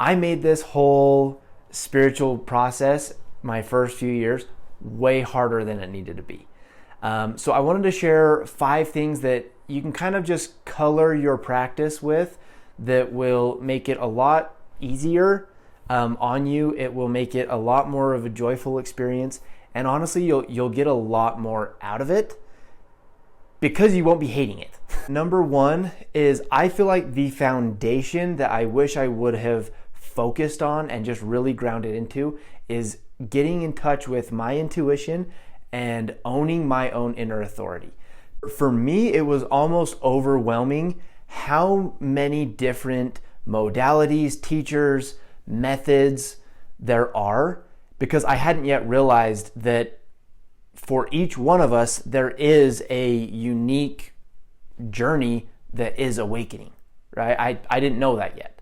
I made this whole spiritual process, my first few years, way harder than it needed to be. So I wanted to share 5 things that you can kind of just color your practice with that will make it a lot easier on you. It will make it a lot more of a joyful experience. And honestly, you'll get a lot more out of it because you won't be hating it. Number 1 is, I feel like the foundation that I wish I would have focused on and just really grounded into is getting in touch with my intuition and owning my own inner authority. For me, it was almost overwhelming how many different modalities, teachers, methods there are, because I hadn't yet realized that for each one of us, there is a unique journey that is awakening, right? I didn't know that yet.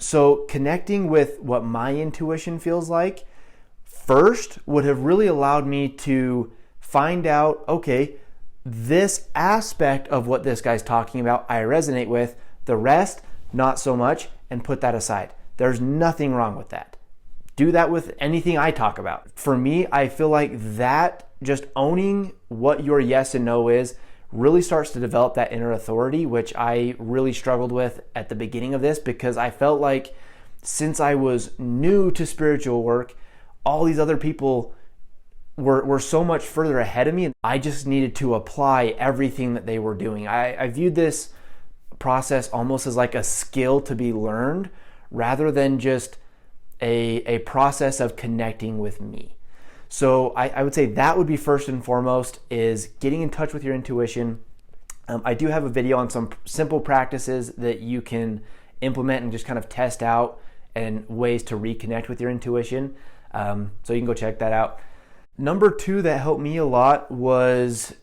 So connecting with what my intuition feels like first would have really allowed me to find out, okay, this aspect of what this guy's talking about, I resonate with, the rest, not so much, and put that aside. There's nothing wrong with that. Do that with anything I talk about. For me, I feel like that just owning what your yes and no is really starts to develop that inner authority, which I really struggled with at the beginning of this, because I felt like since I was new to spiritual work, all these other people were so much further ahead of me, and I just needed to apply everything that they were doing. I viewed this process almost as like a skill to be learned rather than just a process of connecting with me. So I would say that would be first and foremost, is getting in touch with your intuition. I do have a video on some simple practices that you can implement and just kind of test out, and ways to reconnect with your intuition. So you can go check that out. Number 2 that helped me a lot was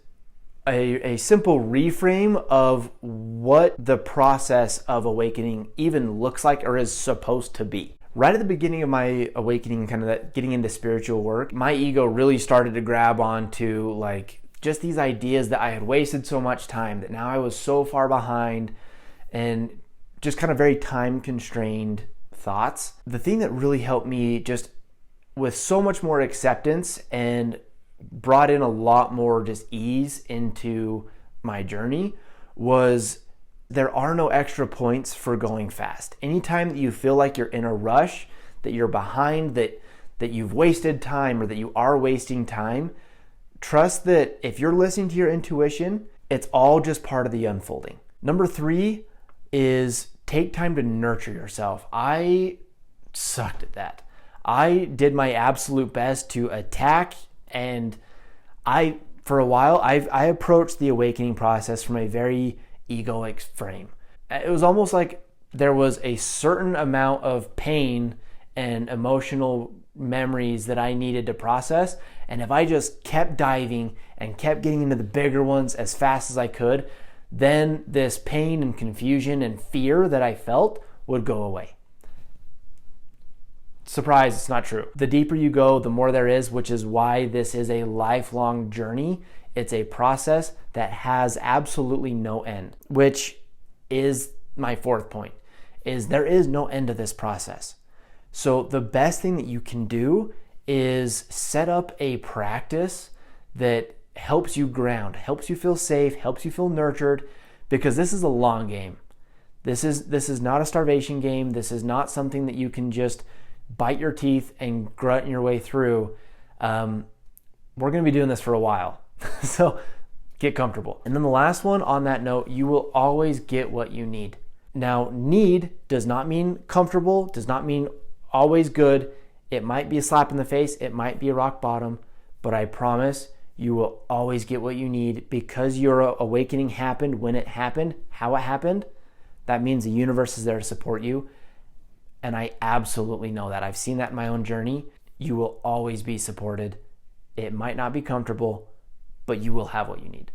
a simple reframe of what the process of awakening even looks like or is supposed to be. Right at the beginning of my awakening, kind of that getting into spiritual work, my ego really started to grab onto like just these ideas that I had wasted so much time, that now I was so far behind, and just kind of very time constrained thoughts. The thing that really helped me just with so much more acceptance and brought in a lot more just ease into my journey was, there are no extra points for going fast. Anytime that you feel like you're in a rush, that you're behind, that you've wasted time, or that you are wasting time, trust that if you're listening to your intuition, it's all just part of the unfolding. Number 3 is take time to nurture yourself. I sucked at that. I did my absolute best to attack, and for a while, I approached the awakening process from a very egoic frame. It was almost like there was a certain amount of pain and emotional memories that I needed to process, and if I just kept diving and kept getting into the bigger ones as fast as I could, then this pain and confusion and fear that I felt would go away. Surprise, it's not true. The deeper you go, the more there is, which is why this is a lifelong journey. It's a process that has absolutely no end, which is my 4th point, is there is no end to this process. So the best thing that you can do is set up a practice that helps you ground, helps you feel safe, helps you feel nurtured, because this is a long game. This is not a starvation game. This is not something that you can just bite your teeth and grunt your way through. We're going to be doing this for a while. So get comfortable. And then the last one on that note, you will always get what you need. Now, need does not mean comfortable, does not mean always good. It might be a slap in the face. It might be a rock bottom, but I promise you will always get what you need, because your awakening happened when it happened, how it happened. That means the universe is there to support you. And I absolutely know that. I've seen that in my own journey. You will always be supported. It might not be comfortable, but you will have what you need.